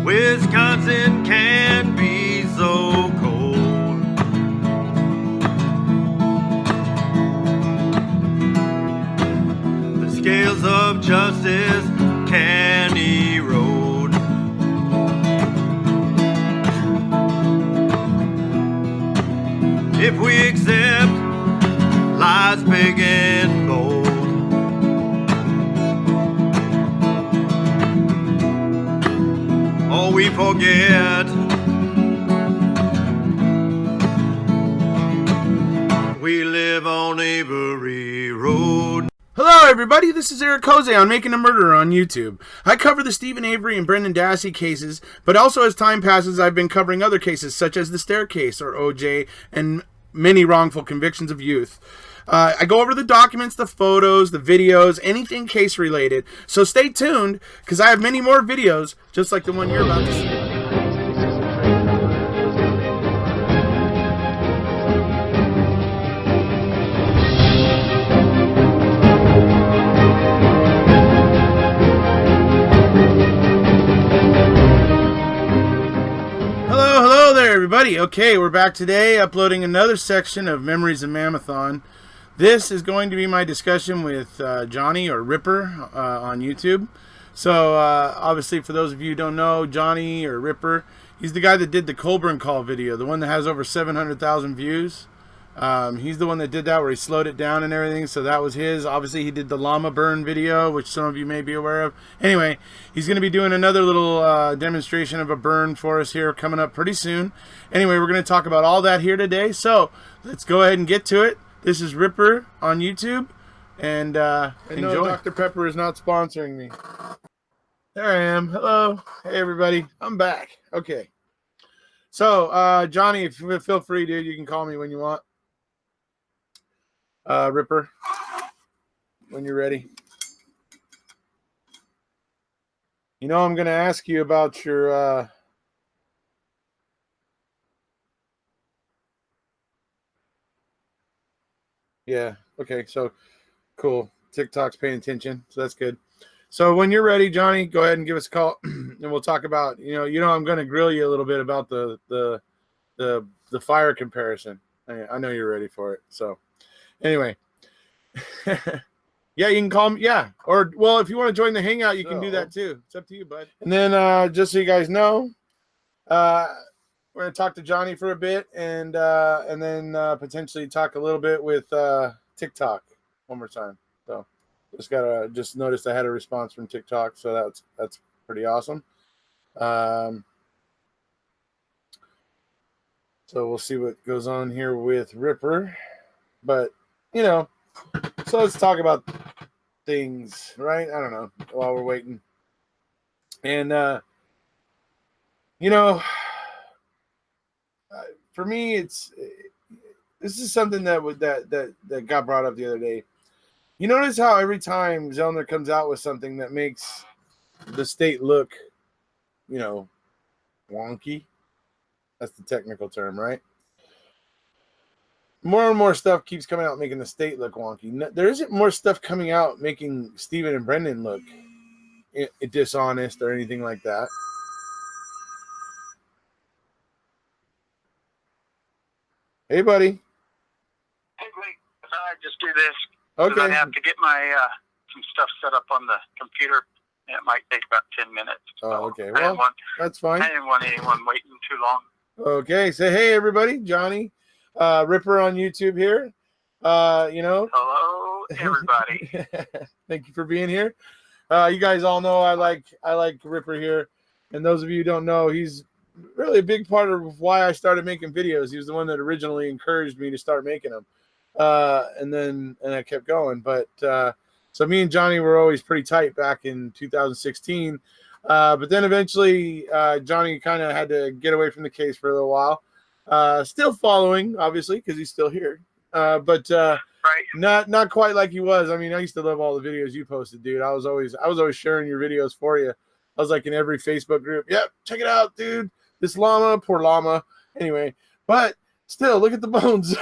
Wisconsin can be so cold. The scales of justice can erode. If we accept lies big and bold. We forget we live on Avery Road. Hello everybody, this is Erekose on Making a Murderer on YouTube. I cover the Stephen Avery and Brendan Dassey cases, but also as time passes I've been covering other cases such as the Staircase or OJ and many wrongful convictions of youth. I go over the documents, the photos, the videos, anything case related. So stay tuned, because I have many more videos, just like the one you're about to see. Hello there, everybody. Okay, we're back today, uploading another section of Memories of MaM-A-Thon. This is going to be my discussion with Johnny, or Ripper, on YouTube. So, obviously, for those of you who don't know, Johnny, or Ripper, he's the guy that did the Colburn Call video, the one that has over 700,000 views. He's the one that did that, where he slowed it down and everything, so that was his. Obviously, he did the llama burn video, which some of you may be aware of. Anyway, he's going to be doing another little demonstration of a burn for us here coming up pretty soon. Anyway, we're going to talk about all that here today, so let's go ahead and get to it. This is Ripper on YouTube, and enjoy. No, Dr. Pepper is not sponsoring me. There I am. Hello. Hey, everybody. I'm back. Okay. So, Johnny, if you feel free, dude, you can call me when you want. Ripper, when you're ready. You know, I'm going to ask you about your... Yeah, okay, so cool. TikTok's paying attention, so that's good. So when you're ready, Johnny, go ahead and give us a call, and we'll talk about, I'm going to grill you a little bit about the fire comparison. I know you're ready for it. So anyway, yeah, you can call me. Yeah, or well, if you want to join the hangout, you can do that too. It's up to you, bud. And then just so you guys know, we're going to talk to Johnny for a bit, and then potentially talk a little bit with TikTok one more time. So just noticed I had a response from TikTok, so that's pretty awesome. So we'll see what goes on here with Ripper, but so let's talk about things, right? I don't know, while we're waiting, and for me, this is something that got brought up the other day. You notice how every time Zellner comes out with something that makes the state look, wonky. That's the technical term, right? More and more stuff keeps coming out making the state look wonky. There isn't more stuff coming out making Stephen and Brendan look dishonest or anything like that. Hey, buddy. Hey, wait. I just do this. Okay. I have to get my some stuff set up on the computer. And it might take about 10 minutes. So okay. Well, that's fine. I didn't want anyone waiting too long. Okay. Say hey, everybody. Johnny, Ripper on YouTube here. Hello, everybody. Thank you for being here. You guys all know I like Ripper here, and those of you who don't know, he's really a big part of why I started making videos. He was the one that originally encouraged me to start making them, and I kept going. But so me and Johnny were always pretty tight back in 2016, but then eventually Johnny kind of had to get away from the case for a little while. Still following, obviously, because he's still here, but right. Not quite like he was. I mean, I used to love all the videos you posted, dude. I was always sharing your videos for you. I was like in every Facebook group. Yep, check it out, dude. This llama, poor llama. Anyway, but still, look at the bones.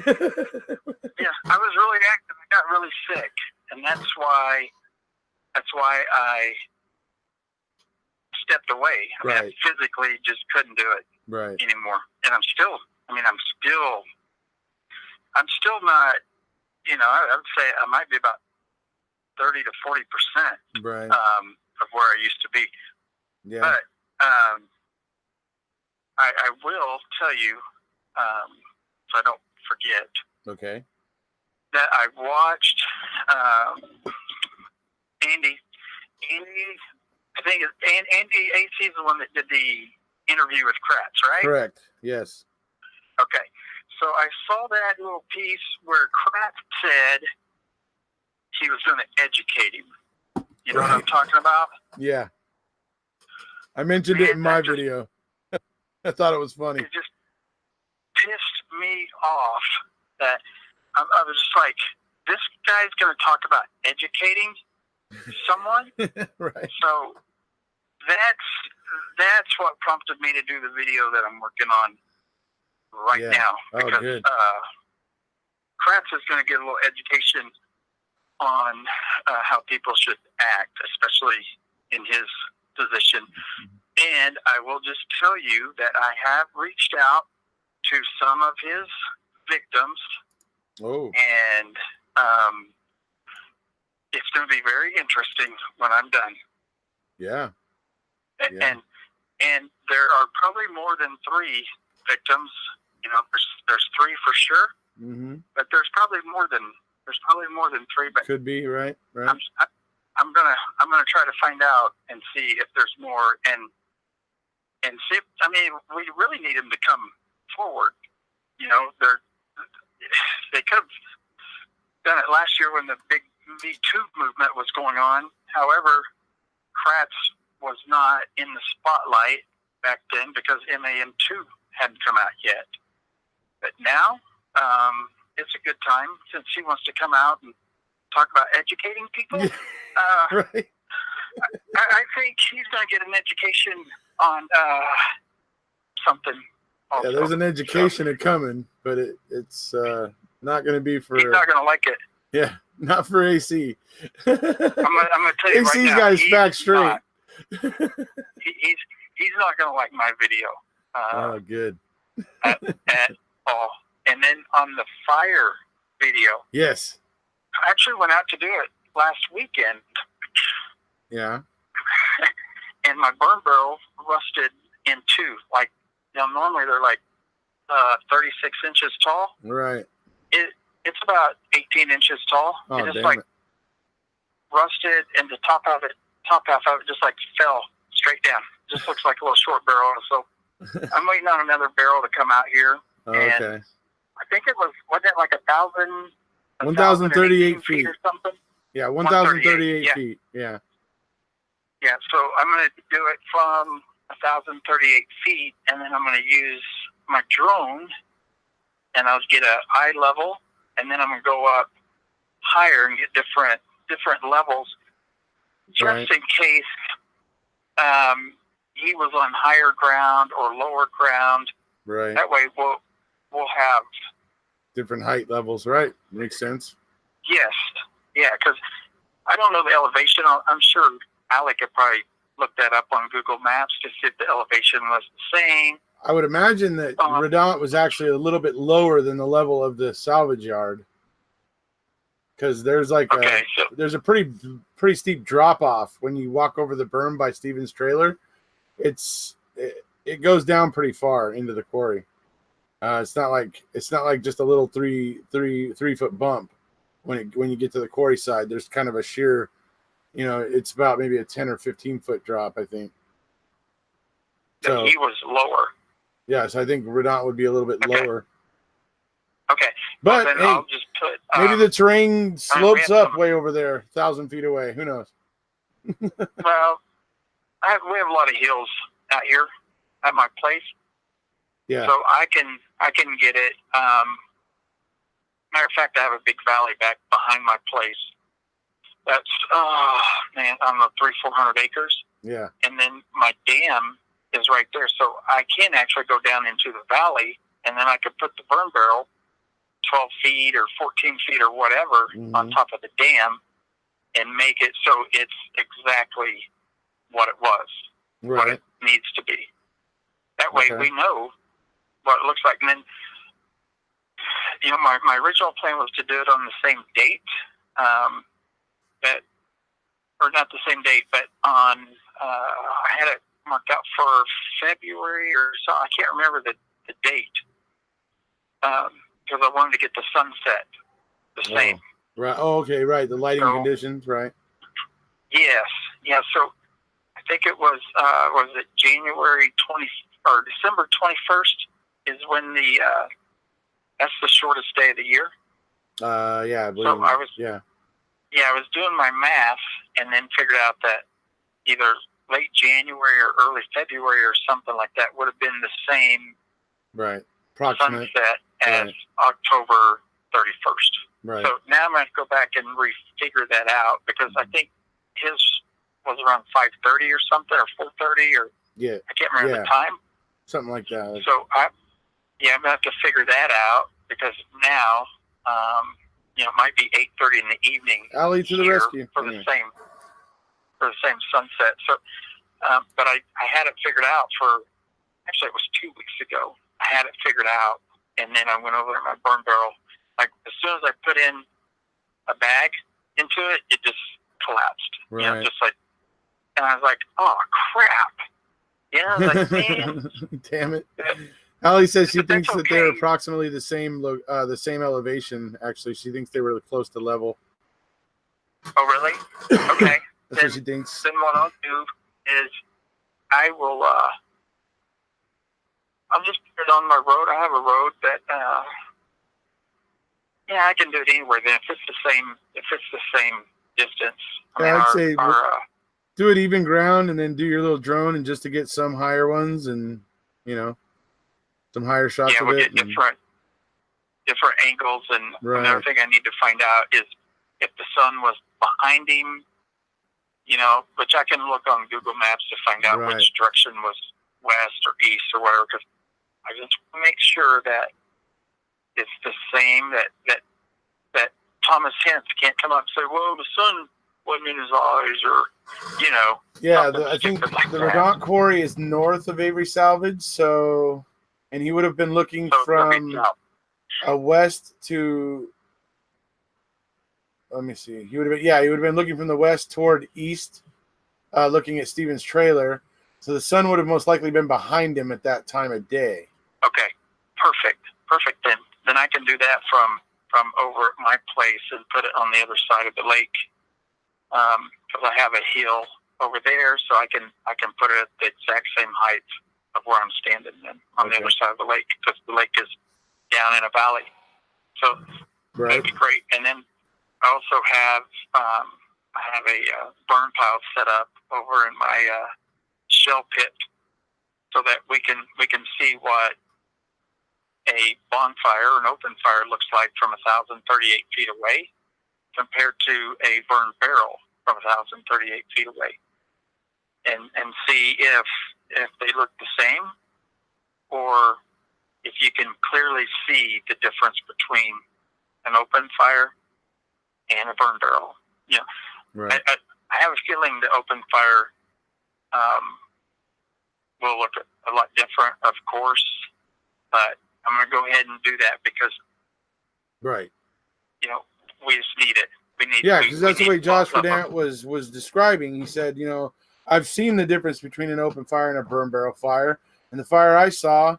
Yeah, I was really active. I got really sick, and that's why I stepped away. I mean, I Right. physically just couldn't do it Right. anymore. And I'm still not, I would say I might be about 30 to 40% Right. of where I used to be. Yeah. But I will tell you, so I don't forget, Okay. that I watched Andy. I think Andy AC is the one that did the interview with Kratz, right? Correct. Yes. Okay. So I saw that little piece where Kratz said he was going to educate him. You know what I'm talking about? Yeah. I mentioned it in my video. I thought it was funny. It just pissed me off that I was just like, this guy's going to talk about educating someone. Right. So that's what prompted me to do the video that I'm working on right now. Because good. Kratz is going to get a little education on how people should act, especially in his position. And I will just tell you that I have reached out to some of his victims. Oh. And it's going to be very interesting when I'm done. Yeah. And there are probably more than 3 victims. You know, there's 3 for sure. Mm-hmm. But there's probably more than 3. But could be right. I'm gonna try to find out and see if there's more and see. I mean, we really need them to come forward. You know, they could have done it last year when the big Me Too movement was going on. However, Kratz was not in the spotlight back then because MaM-A-Thon hadn't come out yet. But now, it's a good time since he wants to come out and talk about educating people. Right. I think he's going to get an education on something. Also. Yeah, there's an education coming, but it's not going to be for. He's not going to like it. Yeah, not for AC. I'm going to tell you AC's right now. got his back straight. He's not going to like my video. Oh, good. at all. And then on the fire video. Yes. I actually went out to do it last weekend. Yeah. And my burn barrel rusted in 2. Like, normally they're like 36 inches tall. Right. It's about 18 inches tall. Oh, it just damn like it. rusted, and the top half of it just like fell straight down. Just looks like a little short barrel. So I'm waiting on another barrel to come out here. Oh, and okay. I think wasn't it like 1,038 feet or something? Yeah, 1,038 yeah. feet. Yeah. Yeah, so I'm going to do it from 1,038 feet, and then I'm going to use my drone, and I'll get an eye level, and then I'm going to go up higher and get different levels, just in case he was on higher ground or lower ground. Right. That way we'll have different height levels, right? Makes sense. Yes. Yeah, because I don't know the elevation. I'm sure Alec could probably look that up on Google Maps to see if the elevation was the same. I would imagine that Redount was actually a little bit lower than the level of the salvage yard, because there's like there's a pretty steep drop off when you walk over the berm by Steven's trailer. It goes down pretty far into the quarry. It's not like just a little three foot bump when you get to the quarry side. There's kind of a sheer, it's about maybe a 10 or 15 foot drop, I think. So he was lower. Yeah, so I think Redount would be a little bit lower. Okay, but then hey, I'll just put maybe the terrain slopes up way over there, 1,000 feet away. Who knows? Well, we have a lot of hills out here at my place. Yeah. So I can get it. Matter of fact, I have a big valley back behind my place. That's I don't know, 300-400 acres. Yeah. And then my dam is right there, so I can actually go down into the valley, and then I could put the burn barrel 12 feet or 14 feet or whatever on top of the dam and make it so it's exactly what it was. what it needs to be. That way we know what it looks like. And then, my original plan was to do it on the same date, or not the same date, but on, I had it marked out for February or so. I can't remember the date, because I wanted to get the sunset the same. Right. Oh, okay. Right. The lighting conditions. Right. Yes. Yeah. So I think it was it January 20 or December 21st is when that's the shortest day of the year. Yeah. I believe so I was I was doing my math and then figured out that either late January or early February or something like that would have been the same approximate sunset as October 31st. Right. So now I'm going to go back and refigure that out, because I think his was around 5:30 or something, or 4:30, or I can't remember the time. Something like that. So I'm going to have to figure that out, because now it might be 8:30 in the evening. Allie to the rescue for the same sunset. So, but I had it figured out actually it was 2 weeks ago. I had it figured out, and then I went over to my burn barrel. Like, as soon as I put in a bag into it, it just collapsed. Right. Just like, and I was like, oh crap. I was like, man. Damn it. Allie says she thinks that they're approximately the same elevation. Actually, she thinks they were close to level. Oh, really? Okay. That's what she thinks. Then what I'll do is I will I'll just put it on my road. I have a road that I can do it anywhere. Then if it's the same distance. I'd say do it even ground, and then do your little drone, and just to get some higher ones, and some higher shots of we'll it. Get different angles, and another thing I need to find out is if the sun was behind him, which I can look on Google Maps to find out which direction was west or east or whatever, because I just want to make sure that it's the same, that Thomas Hentz can't come up and say, well, the sun wasn't in his eyes, or, Yeah, I think the Redont Quarry is north of Avery Salvage, and he would have been looking from west to, let me see, he would have been looking from the west toward east, looking at Steven's trailer, so the sun would have most likely been behind him at that time of day. Okay, perfect. Then I can do that from over at my place and put it on the other side of the lake, because I have a hill over there, so I can put it at the exact same height of where I'm standing on the other side of the lake, because the lake is down in a valley. So that'd be great. And then I also have a burn pile set up over in my shell pit, so that we can see what a bonfire or an open fire looks like from 1,038 feet away compared to a burned barrel from 1,038 feet away, and see if they look the same, or if you can clearly see the difference between an open fire and a burn barrel. I have a feeling the open fire will look a lot different, of course, but I'm going to go ahead and do that because, we just need it. Because that's the way Josh Verdant was describing. He said, I've seen the difference between an open fire and a burn barrel fire, and the fire I saw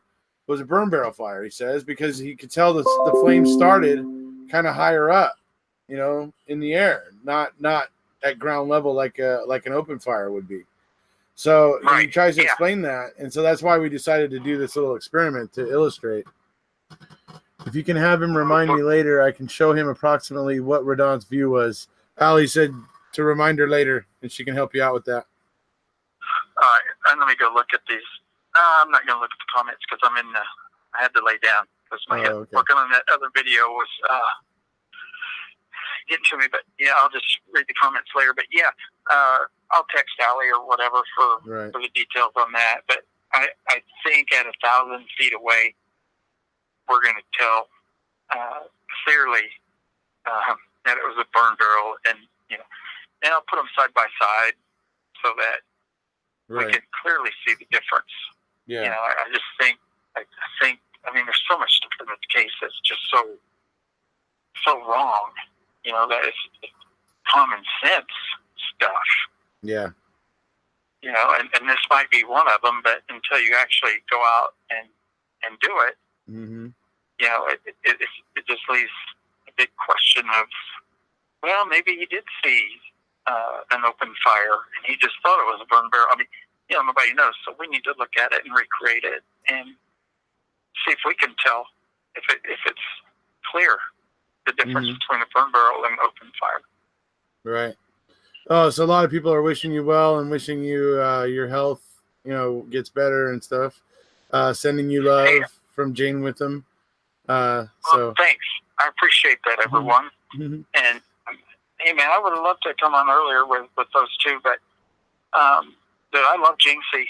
was a burn barrel fire, he says, because he could tell the flame started kind of higher up, in the air, not at ground level like an open fire would be. So he tries to explain that, and so that's why we decided to do this little experiment to illustrate. If you can have him remind me later, I can show him approximately what Redont's view was. Allie said to remind her later, and she can help you out with that. All right, and let me go look at these. I'm not going to look at the comments because I had to lay down because my head working on that other video was getting to me. But I'll just read the comments later. But I'll text Allie or whatever for the details on that. But I think at 1,000 feet away, we're going to tell clearly that it was a burn barrel, and I'll put them side by side so that Right. We can clearly see the difference. Yeah. You know, I just think, I mean, there's so much stuff in this case that's just so wrong. You know, that it's common sense stuff. Yeah. You know, and this might be one of them, but until you actually go out and do it, Mm-hmm. you know, it just leaves a big question of, well, maybe he did see an open fire, and he just thought it was a burn barrel. I mean, you know, nobody knows, so we need to look at it and recreate it and see if we can tell if it's clear the difference between a burn barrel and open fire. Right. Oh, so a lot of people are wishing you well and wishing you your health, you know, gets better and stuff. Sending you love from Jane Witham. Well, So thanks. I appreciate that, everyone. Mm-hmm. And hey, man, I would have loved to come on earlier with those two, but dude, I love Jinxie.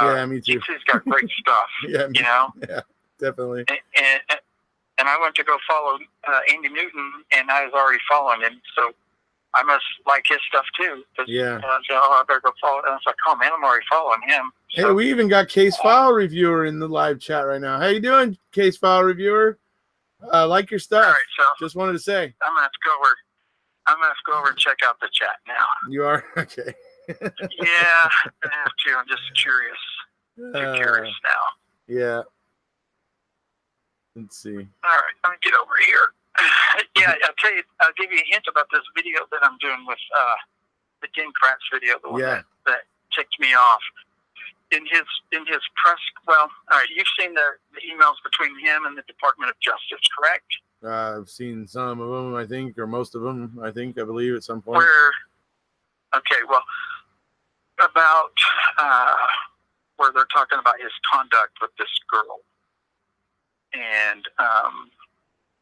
Yeah, me too. Jinxie's got great stuff. Yeah, you know. Yeah, definitely. And I went to go follow Andy Newton, and I was already following him, so I must like his stuff too. Yeah. I said, I better go follow. And I was like, oh man, I'm already following him. So, Hey, we even got Case File Reviewer in the live chat right now. How you doing, Case File Reviewer? Like your stuff. all right, so Just wanted to say. I'm gonna have to go over and check out the chat now. You are? Okay. Yeah, I have to. I'm just curious. Too curious now. Yeah. Let's see. All right, let me get over here. Yeah, I'll give you a hint about this video that I'm doing with the King Kratz video, the one that ticked me off. In his press, well, all right, you've seen the emails between him and the Department of Justice, correct? I've seen some of them, I think, or most of them, I believe, at some point. Okay, well, about where they're talking about his conduct with this girl. And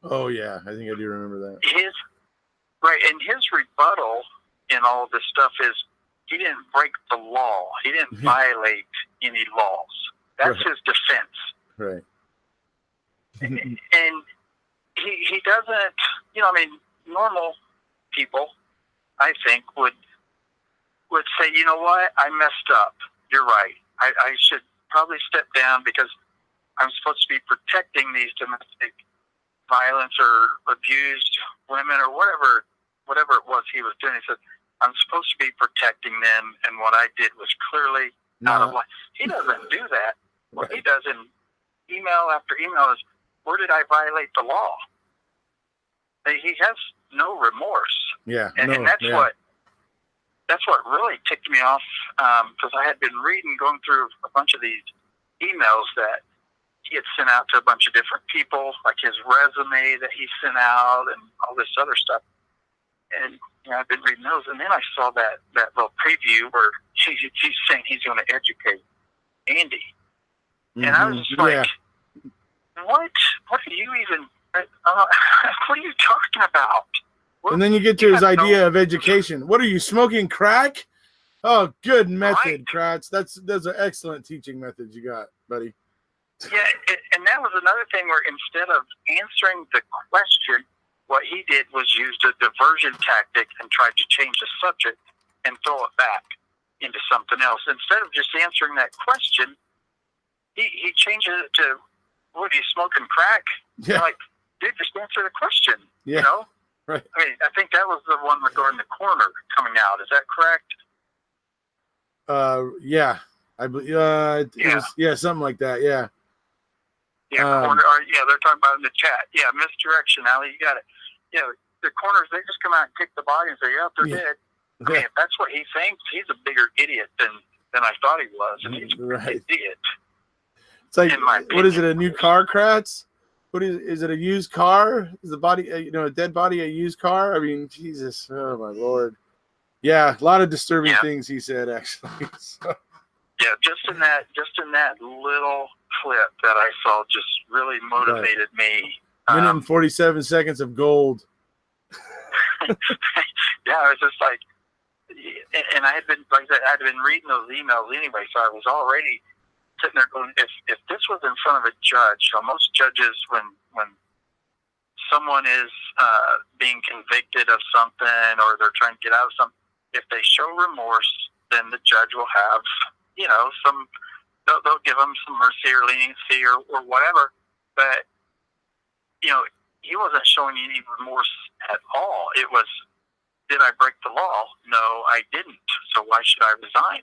oh yeah, I think I do remember that. And his rebuttal in all of this stuff is he didn't break the law. He didn't violate any laws. That's his defense. Right. And he doesn't, you know, I mean, normal people, I think, would say, you know what, I messed up. You're right. I should probably step down because I'm supposed to be protecting these domestic violence or abused women or whatever it was he was doing. He said, I'm supposed to be protecting them, and what I did was clearly out of line. He doesn't do that. What he does in email after email is, where did I violate the law? He has no remorse. Yeah, and that's what really ticked me off, because I had been going through a bunch of these emails that he had sent out to a bunch of different people, like his resume that he sent out and all this other stuff. And you know, I've been reading those, and then I saw that little preview where he's saying he's going to educate Andy. Mm-hmm. And I was just like, what? What are you even? What are you talking about? And then you get to his idea of education. What are you, smoking crack? Oh, good method, Kratz. Those are excellent teaching methods you got, buddy. Yeah, and that was another thing where instead of answering the question, what he did was used a diversion tactic and tried to change the subject and throw it back into something else. Instead of just answering that question, he changes it to, what, are you smoking crack? Yeah. Like, dude, just answer the question, you know? Right. I mean, I think that was the one regarding the coroner coming out. Is that correct? Yeah. I believe, was, something like that, yeah. Yeah, coroner, they're talking about in the chat. Yeah, misdirection, Ali, you got it. Yeah, the coroners, they just come out and kick the body and say, yeah, they're dead. I mean, if that's what he thinks, he's a bigger idiot than I thought he was. And he's an idiot. It's like, what is it, a new car, Kratz? What is it, a used car? Is the body, a dead body a used car? I mean, Jesus, oh my Lord. Yeah, a lot of disturbing things he said, actually. So. Yeah, just in that little clip that I saw just really motivated me. Minute and 47 seconds of gold. Yeah, I was just like, and I had been, like I said, I had been reading those emails anyway, so I was already sitting there going, if this was in front of a judge, so most judges, when someone is being convicted of something or they're trying to get out of something, if they show remorse, then the judge will have, they'll give him some mercy or leniency or whatever. But, he wasn't showing any remorse at all. It was, did I break the law? No, I didn't. So why should I resign?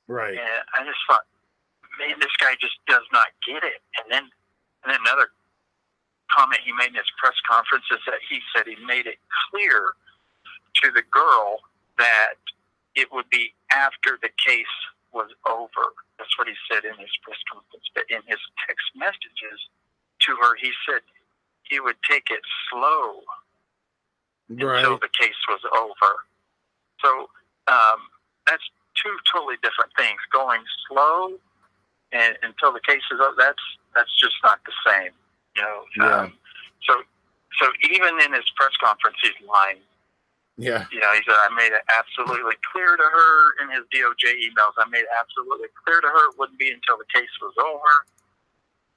Right. And I just thought, man, this guy just does not get it. And then another comment he made in his press conference is that he said he made it clear to the girl that it would be after the case was over. That's what he said in his press conference. But in his text messages to her, he said he would take it slow until the case was over. So that's two totally different things. Going slow and until the case is over, that's just not the same. Yeah. So even in his press conference, he's lying. Yeah. He said, I made it absolutely clear to her in his DOJ emails. I made it absolutely clear to her it wouldn't be until the case was over.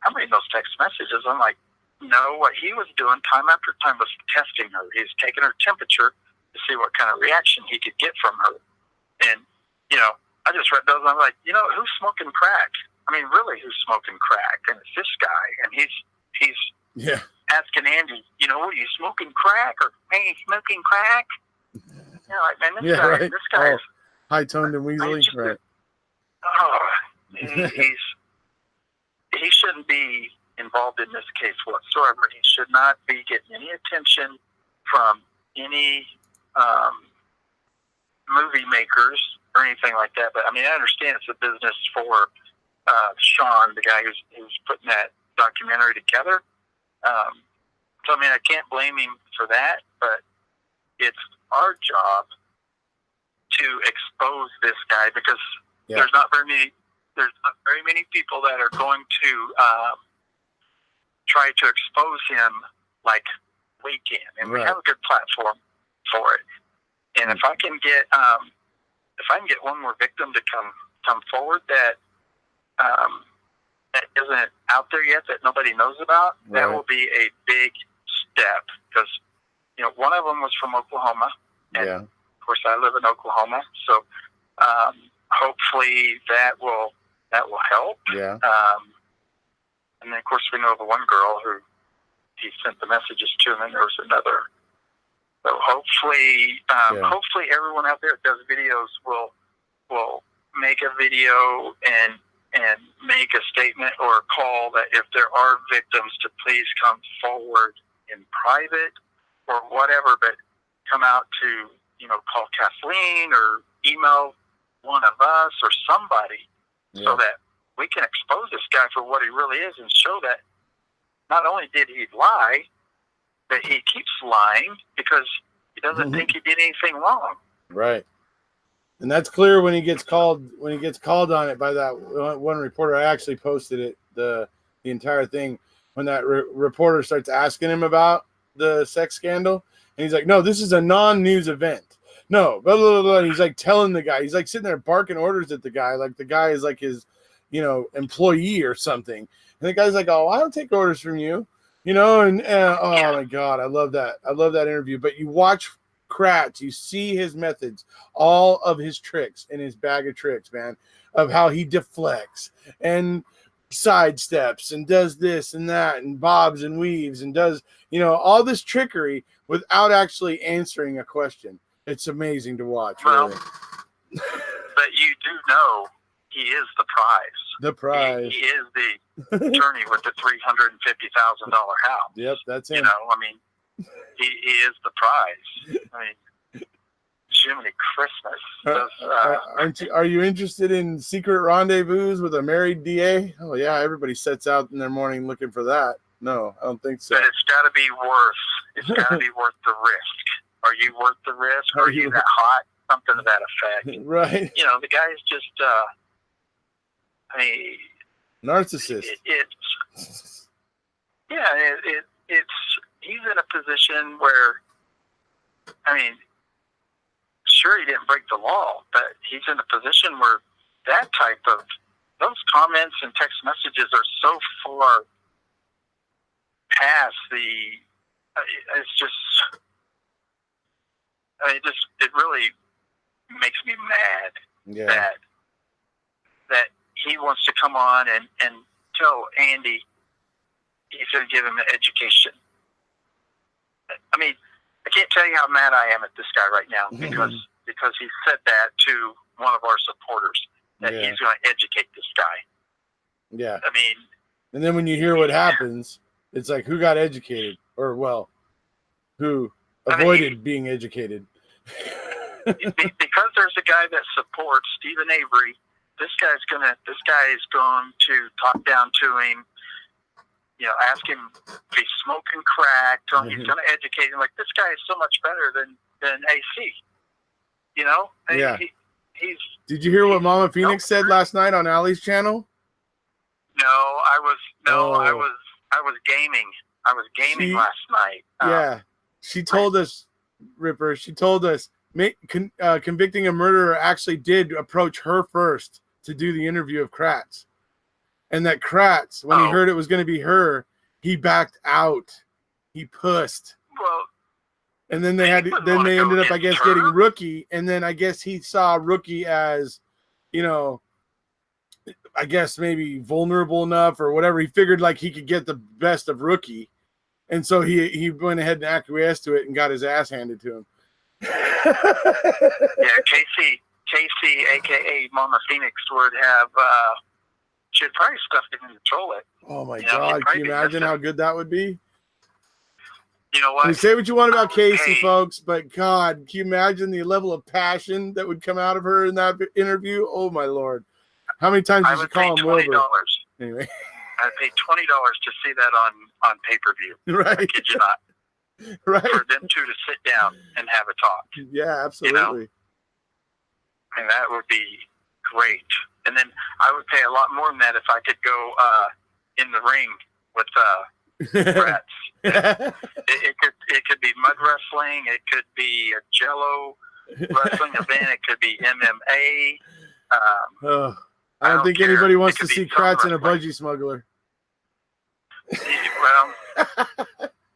I'm reading those text messages. I'm like, no, what he was doing time after time was testing her. He was taking her temperature to see what kind of reaction he could get from her. And, I just read those and I'm like, who's smoking crack? I mean, really, who's smoking crack? And it's this guy. And he's asking Andy, are you smoking crack? Or, hey, smoking crack? Like, man, this guy is high-toned and weaselly. Right. He shouldn't be involved in this case whatsoever. He should not be getting any attention from any movie makers or anything like that. But I mean, I understand it's a business for Sean, the guy who's putting that documentary together. So I mean, I can't blame him for that, but it's our job to expose this guy because there's not very many people that are going to try to expose him like we can, and we have a good platform for it. And if I can get one more victim to come forward that isn't out there yet, that nobody knows about, that will be a big step. Because one of them was from Oklahoma, and of course I live in Oklahoma, so hopefully that will help. Yeah. And then of course we know the one girl who he sent the messages to, and then there was another. So hopefully everyone out there that does videos will make a video and make a statement or a call that if there are victims to please come forward in private or whatever, but come out to, call Kathleen or email one of us or somebody so that we can expose this guy for what he really is and show that not only did he lie, but he keeps lying because he doesn't think he did anything wrong. Right. And that's clear when he gets called on it by that one reporter. I actually posted it, the entire thing, when that reporter starts asking him about the sex scandal, and he's like, no, this is a non-news event. No, blah, blah, blah. He's like telling the guy, he's like sitting there barking orders at the guy, like the guy is like his, employee or something. And the guy's like, oh, I don't take orders from you, and oh my God, I love that. I love that interview. But you watch Kratz, you see his methods, all of his tricks in his bag of tricks, man, of how he deflects and sidesteps and does this and that and bobs and weaves and does, all this trickery without actually answering a question. It's amazing to watch. Well, really. But you do know he is the prize. The prize. He is the attorney with the $350,000 house. Yep, that's him. I mean, he is the prize. I mean, Jiminy Christmas. Are you interested in secret rendezvous with a married DA? Oh yeah, everybody sets out in their morning looking for that. No, I don't think so. But it's got to be worth. It's got to be worth the risk. Are you worth the risk? Are you that hot? Something to that effect. Right. The guy is just. Narcissist. It's he's in a position where, sure, he didn't break the law, but he's in a position where that type of, those comments and text messages are so far past it's just, it really makes me mad that that he wants to come on and tell Andy he's going to give him an education. I mean, I can't tell you how mad I am at this guy right now because he said that to one of our supporters, that he's going to educate this guy. Yeah. I mean, and then when you hear what happens, it's like, who got educated? Or, well, who avoided being educated? Because there's a guy that supports Stephen Avery, this guy is going to talk down to him, you know, ask him if he's smoking crack, tell him he's going to educate him. Like, this guy is so much better than AC. You know? Yeah. He's. Did you hear what Mama Phoenix said last night on Allie's channel? No, I was gaming. I was gaming last night. Yeah. She told us, Ripper, convicting a murderer actually did approach her first to do the interview of Kratz. And that Kratz, when he heard it was going to be her, he backed out. He pussed. Well, and then they ended up, I guess, getting Rookie. And then I guess he saw Rookie as, you know, I guess maybe vulnerable enough or whatever. He figured like he could get the best of Rookie. And so he went ahead and acquiesced to it and got his ass handed to him. Yeah, Casey, a.k.a. Mama Phoenix, would have, she'd probably stuffed him in the toilet. Oh, my God. Can you imagine how good that would be? You know what? You say what you want about Casey, folks, but God, can you imagine the level of passion that would come out of her in that interview? Oh, my Lord. How many times did you call him Wilbur? Anyway. I'd pay $20 to see that on pay-per-view. Right. I kid you not. Right. For them two to sit down and have a talk. Yeah, absolutely. You know? And that would be great. And then I would pay a lot more than that if I could go in the ring with Kratz. It could be mud wrestling. It could be a Jello wrestling event. It could be MMA. I don't think anybody wants to see Kratz in a budgie smuggler. Well,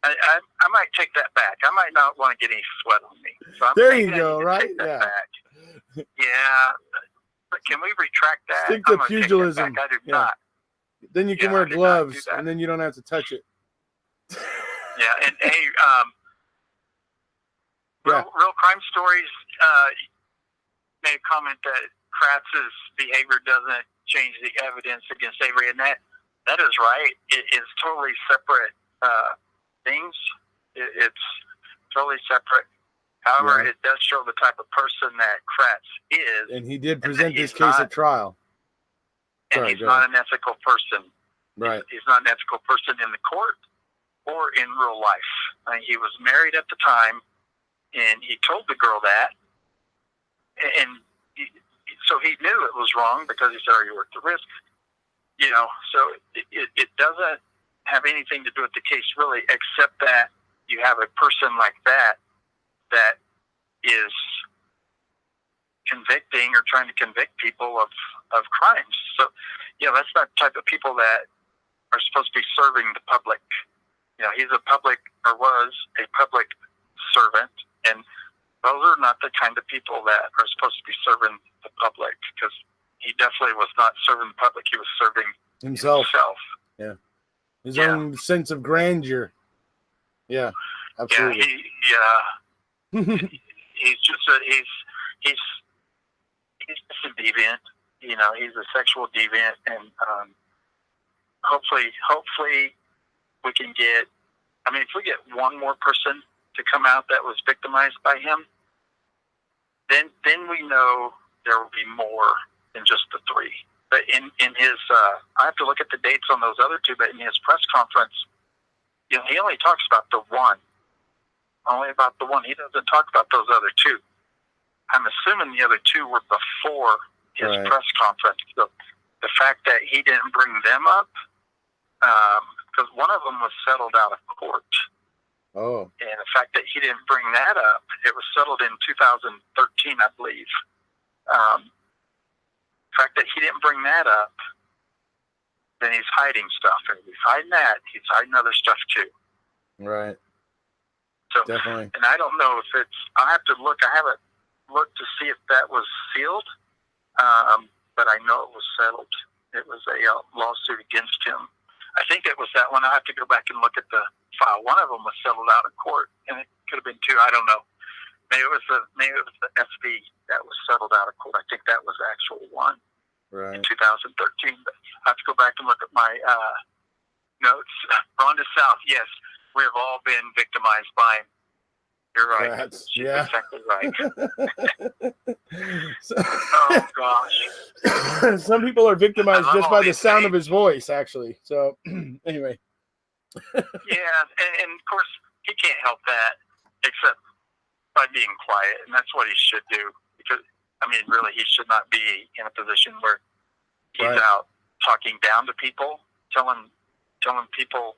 I might take that back. I might not want to get any sweat on me. So there you go, right? Yeah. Back. Yeah. But can we retract that? Stick to pugilism. I do not. Then you can wear gloves, and then you don't have to touch it. Yeah, and hey, Real Crime Stories made a comment that Kratz's behavior doesn't change the evidence against Avery, and that is right. It is totally separate things. It's totally separate. However, it does show the type of person that Kratz is. And he did present this case at trial. And he's not an ethical person. Right. He's not an ethical person in the court or in real life. He was married at the time, and he told the girl that. And so he knew it was wrong because he said, "Are you worth the risk?" You know, so it doesn't have anything to do with the case really, except that you have a person like that is convicting or trying to convict people of crimes. So, you know, that's not the type of people that are supposed to be serving the public. You know, he's a public, or was a public servant, and those are not the kind of people that are supposed to be serving the public, because he definitely was not serving the public. He was serving himself. Yeah. His own sense of grandeur. Yeah, absolutely. He's just he's just a deviant. You know, he's a sexual deviant, and hopefully we can get. I mean, if we get one more person to come out that was victimized by him, then we know there will be more than just the three. But in his, I have to look at the dates on those other two. But in his press conference, you know, he only talks about the one. Only about the one. He doesn't talk about those other two. I'm assuming the other two were before his press conference. So the fact that he didn't bring them up, because one of them was settled out of court. Oh. And the fact that he didn't bring that up, it was settled in 2013, I believe. The fact that he didn't bring that up, then he's hiding stuff. And if he's hiding that, he's hiding other stuff too. Right. So, definitely. And I don't know if it's, I have to look, I haven't looked to see if that was sealed. but I know it was settled. It was a lawsuit against him. I think it was that one. I have to go back and look at the file. One of them was settled out of court, and it could have been two. I don't know. Maybe it was the SV that was settled out of court. I think that was the actual one in 2013. But I have to go back and look at my notes. Rhonda South, yes, we have all been victimized by him. You're right. She's exactly right. Oh, gosh. Some people are victimized just by the sound of his voice, actually. So, anyway. Yeah, and of course, he can't help that except by being quiet, and that's what he should do. Because, I mean, really, he should not be in a position where he's out talking down to people, telling people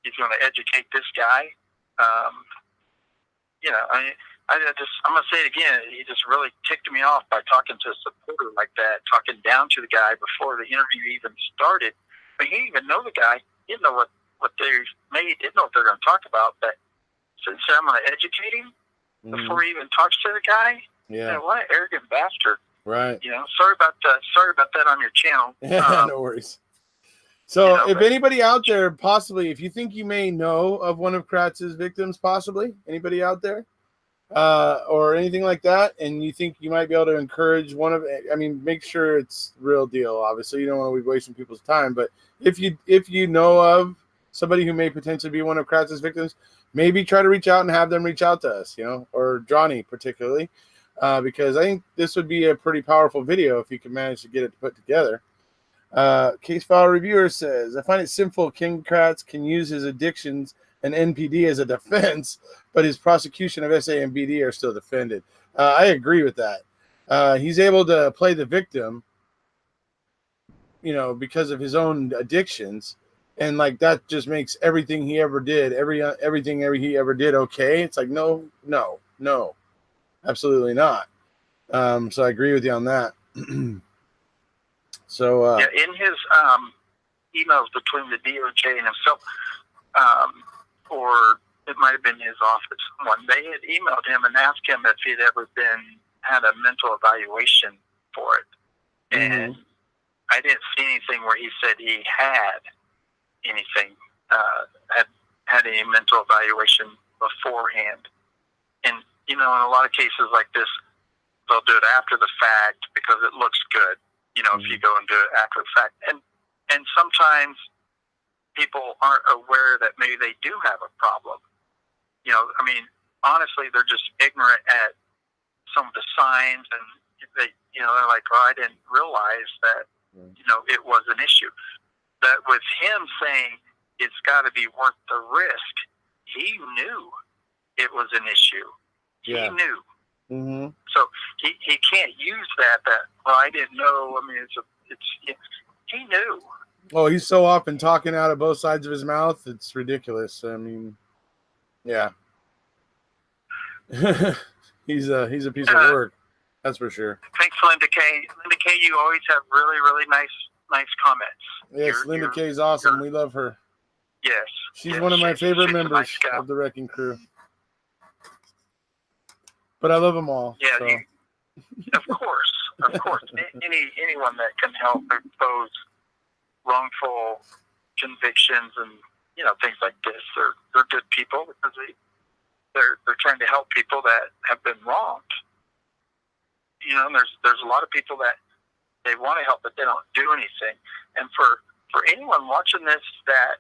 he's going to educate this guy. You know, I'm going to say it again. He just really ticked me off by talking to a supporter like that, talking down to the guy before the interview even started. I mean, he didn't even know the guy. He didn't know what they made. Didn't know what they're going to talk about. But since I'm going to educate him before he even talks to the guy, you know, what an arrogant bastard. Right. You know, sorry about that on your channel. No worries. So, if anybody out there, possibly, if you think you may know of one of Kratz's victims, possibly, anybody out there, or anything like that, and you think you might be able to encourage one of, I mean, make sure it's real deal. Obviously, you don't want to be wasting people's time, but if you know of somebody who may potentially be one of Kratz's victims, maybe try to reach out and have them reach out to us, you know, or Johnny particularly, because I think this would be a pretty powerful video if you can manage to get it put together. Case file reviewer says, I find it sinful King Kratz can use his addictions and NPD as a defense, but his prosecution of SA and BD are still defended. I agree with that. He's able to play the victim, you know, because of his own addictions, and like that just makes everything he ever did, everything he ever did okay. It's like no, absolutely not. So I agree with you on that. So yeah, in his emails between the DOJ and himself, or it might have been his office, they had emailed him and asked him if he'd ever had a mental evaluation for it, and I didn't see anything where he said he had anything, had any mental evaluation beforehand. And you know, in a lot of cases like this, they'll do it after the fact because it looks good. You know, if you go and do it after the fact. And sometimes people aren't aware that maybe they do have a problem. You know, I mean, honestly, they're just ignorant at some of the signs, and they're like, oh, I didn't realize that, you know, it was an issue. That with him saying it's got to be worth the risk, he knew it was an issue. He knew. So he can't use that well, I didn't know. I mean, he knew. Oh, he's so often talking out of both sides of his mouth. It's ridiculous. I mean, yeah. he's a piece of work. That's for sure. Thanks, Linda K. Linda K, you always have really, really nice comments. Yes, Linda K is awesome. We love her. Yes. She's one of my favorite members of the Wrecking Crew. But I love them all. Yeah, so. Of course. Anyone that can help expose wrongful convictions and, you know, things like this, they're good people because they're trying to help people that have been wronged. You know, and there's a lot of people that they want to help, but they don't do anything. And for anyone watching this that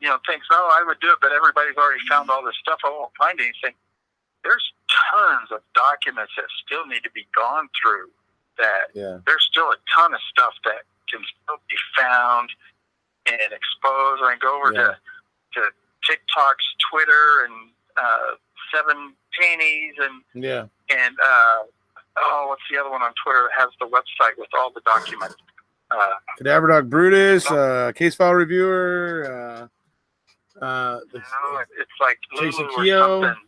you know thinks, oh, I would do it, but everybody's already found all this stuff, I won't find anything. There's tons of documents that still need to be gone through. There's still a ton of stuff that can still be found and exposed. I go over to TikTok's Twitter and Seven Pennies and what's the other one on Twitter that has the website with all the documents? Cadaver Dog Brutus, Case File Reviewer. It's like Lulu Keo. or something.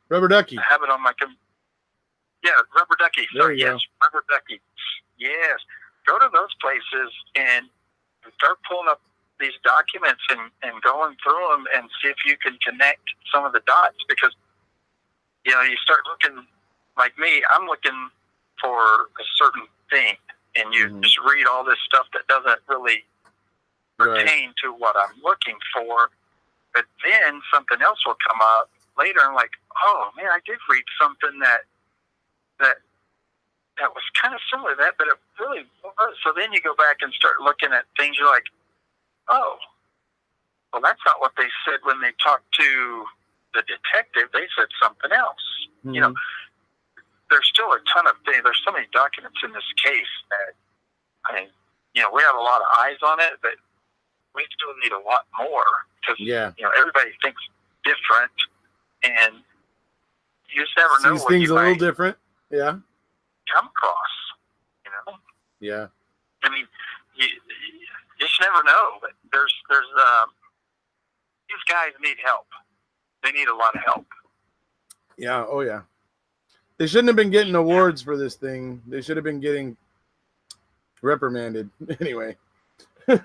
Rubber Ducky. I have it on my Rubber Ducky. There you go. Rubber Ducky. Yes. Go to those places and start pulling up these documents and going through them and see if you can connect some of the dots, because, you know, you start looking, like me, I'm looking for a certain thing, and you just read all this stuff that doesn't really pertain to what I'm looking for. But then something else will come up later. I'm like, oh man, I did read something that was kind of similar to that, but it really was. So then you go back and start looking at things. You're like, oh, well, that's not what they said when they talked to the detective. They said something else. You know, there's still a ton of things. There's so many documents in this case that, I mean, you know, we have a lot of eyes on it, but we still need a lot more because, you know, everybody thinks different, and you just never know Sees what things you a little might different. Yeah. come across, you know? Yeah. I mean, you just never know, but there's these guys need help. They need a lot of help. Yeah. Oh, yeah. They shouldn't have been getting awards for this thing. They should have been getting reprimanded. Anyway. Yeah.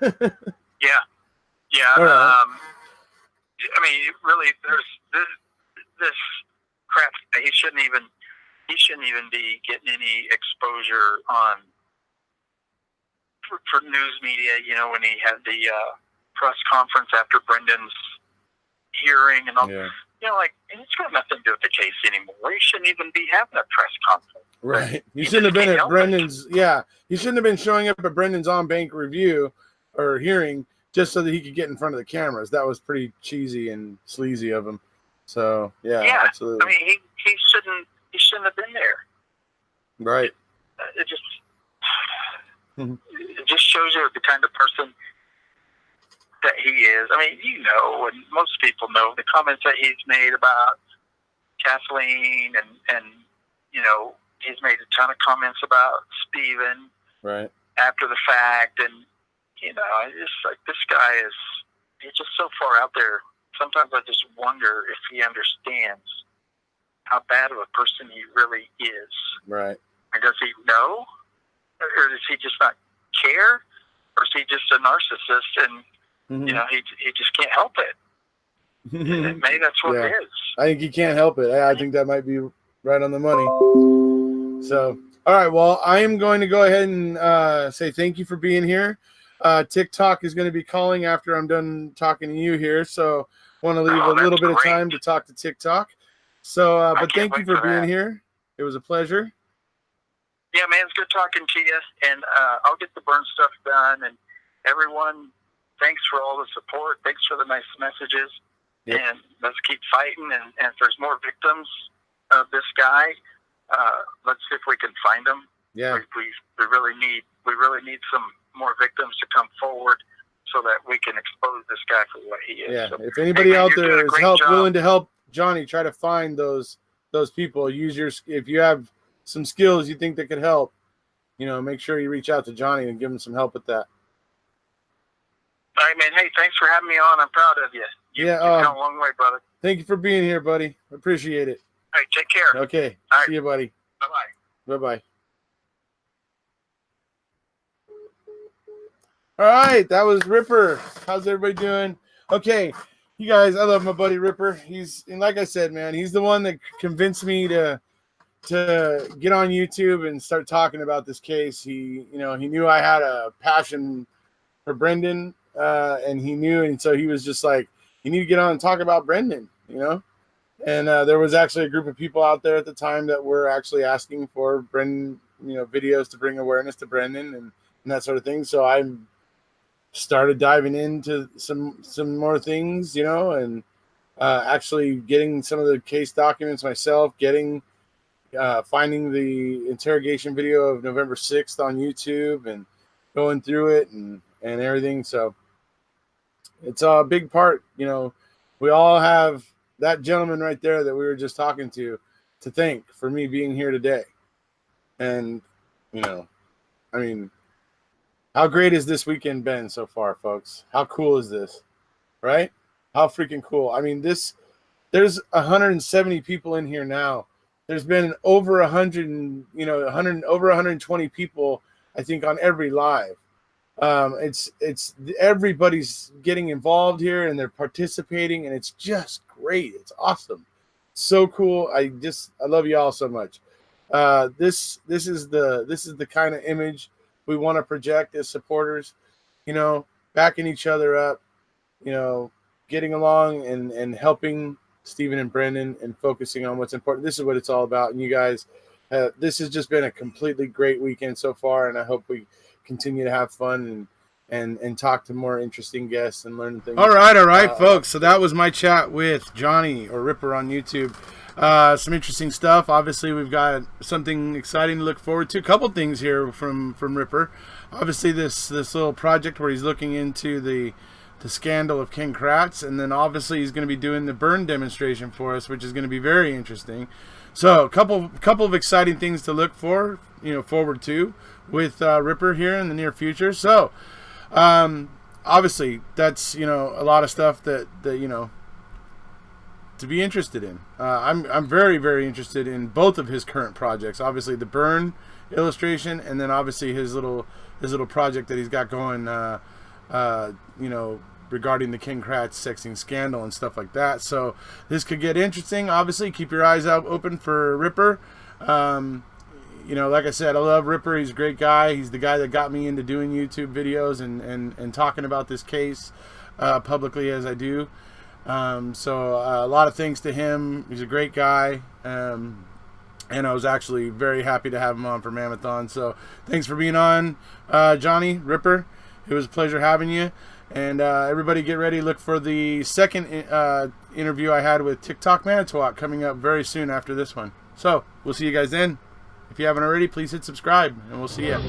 Right. I mean, really, there's this crap. He shouldn't even be getting any exposure on for news media. You know, when he had the press conference after Brendan's hearing and all. Yeah. You know, like, it's got nothing to do with the case anymore. He shouldn't even be having a press conference. Right. He shouldn't have been at Brendan's. Yeah. He shouldn't have been showing up at Brendan's on-bank review or hearing just so that he could get in front of the cameras. That was pretty cheesy and sleazy of him. So, yeah. Absolutely. I mean, he shouldn't have been there. Right. It just shows you the kind of person that he is. I mean, you know, and most people know the comments that he's made about Kathleen, and you know, he's made a ton of comments about Steven right after the fact, and you know, I just like, this guy he's just so far out there. Sometimes I just wonder if he understands how bad of a person he really is. Right. And does he know, or does he just not care, or is he just a narcissist and you know, he just can't help it. Maybe that's what it is. I think he can't help it. I think that might be right on the money. So, all right. Well, I am going to go ahead and say thank you for being here. TikTok is going to be calling after I'm done talking to you here. So, I want to leave a little bit of time to talk to TikTok. So, but thank you for being here. It was a pleasure. Yeah, man, it's good talking to you. And I'll get the burn stuff done. And everyone, thanks for all the support. Thanks for the nice messages. Yep. And let's keep fighting. And if there's more victims of this guy, let's see if we can find them. Yeah, we really need some more victims to come forward so that we can expose this guy for what he is. Yeah. So, if anybody out there is willing to help Johnny, try to find those people. If you have some skills you think that could help, you know, make sure you reach out to Johnny and give him some help with that. All right, man. Hey, thanks for having me on. I'm proud of you. You've come a long way, brother. Thank you for being here, buddy. Appreciate it. All right, take care. Okay. All right. See you, buddy. Bye-bye. Bye-bye. All right, that was Ripper. How's everybody doing? Okay, you guys, I love my buddy Ripper. And like I said, man, he's the one that convinced me to get on YouTube and start talking about this case. He knew I had a passion for Brendan, and so he was just like, you need to get on and talk about Brendan, you know? And there was actually a group of people out there at the time that were actually asking for Brendan, you know, videos to bring awareness to Brendan and that sort of thing. So I started diving into some more things, you know, and actually getting some of the case documents myself, finding the interrogation video of November 6th on YouTube and going through it and everything. So it's a big part, you know. We all have that gentleman right there that we were just talking to thank for me being here today. And, you know, I mean, how great has this weekend been so far, folks? How cool is this? Right? How freaking cool. I mean, there's 170 people in here now. There's been over 120 people, I think, on every live. It's everybody's getting involved here and they're participating, and it's just great. It's awesome. So cool. I love you all so much. This is the kind of image we want to project as supporters. You know, backing each other up. You know, getting along and helping Stephen and Brendan and focusing on what's important. This is what it's all about. And you guys, this has just been a completely great weekend so far, and I hope we continue to have fun and talk to more interesting guests and learn things. All right, folks. So that was my chat with Johnny or Ripper on YouTube. Some interesting stuff. Obviously, we've got something exciting to look forward to. A couple things here from Ripper. Obviously, this little project where he's looking into the scandal of King Kratz, and then obviously he's going to be doing the burn demonstration for us, which is going to be very interesting. So a couple of exciting things to look forward to with Ripper here in the near future. So obviously that's a lot of stuff that to be interested in. I'm very, very interested in both of his current projects. Obviously the burn illustration, and then obviously his little project that he's got going regarding the King Kratz sexting scandal and stuff like that. So this could get interesting. Obviously, keep your eyes out open for Ripper. Like I said, I love Ripper. He's a great guy. He's the guy that got me into doing YouTube videos and talking about this case publicly as I do. So a lot of thanks to him. He's a great guy. And I was actually very happy to have him on for MaM-A-Thon. So thanks for being on, Johnny, Ripper. It was a pleasure having you. And everybody get ready. Look for the second interview I had with TikTok Manitowoc coming up very soon after this one. So we'll see you guys then. If you haven't already, please hit subscribe, and we'll see you.